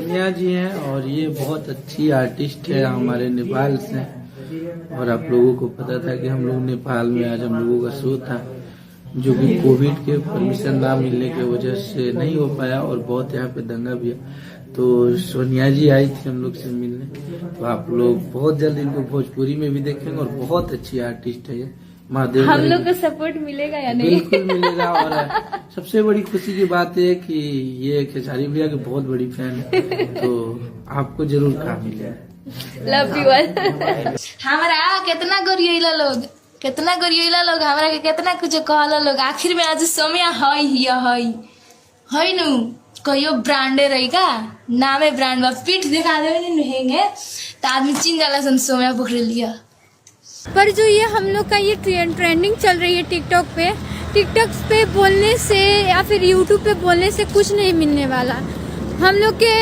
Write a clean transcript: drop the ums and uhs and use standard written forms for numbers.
सोनिया जी हैं और ये बहुत अच्छी आर्टिस्ट है हमारे नेपाल से। और आप लोगों को पता था कि हम लोग नेपाल में आज हम लोगों का शो था, जो कि कोविड के परमिशन ना मिलने की वजह से नहीं हो पाया और बहुत यहाँ पे दंगा भी है। तो सोनिया जी आई थी हम लोग से मिलने, तो आप लोग बहुत जल्द इनको भोजपुरी में भी देखेंगे और बहुत अच्छी आर्टिस्ट है ये। महादेव हम लोग को सपोर्ट मिलेगा या नहीं? बिल्कुल मिलेगा। और सबसे बड़ी खुशी की बात है कि ये खेसारी भैया की बहुत बड़ी फैन है, तो आपको जरूर काम मिलेगा। Love you all. हमारा कितना गरियला लोग, कितना गरियला लोग हमारा के कितना कुछ कहला लोग, आखिर में आज समय है नु कहियो ब्रांडे रहेगा, नामे ब्रांड बा, पीठ दिखा देवे न हेंगे तो आदमी चिन जाला सन सोम्या पकड़ लिया। पर जो ये हम लोग का ये ट्रेंडिंग चल रही है टिकटॉक पे बोलने से या फिर यूट्यूब पे बोलने से कुछ नहीं मिलने वाला। हम लोग के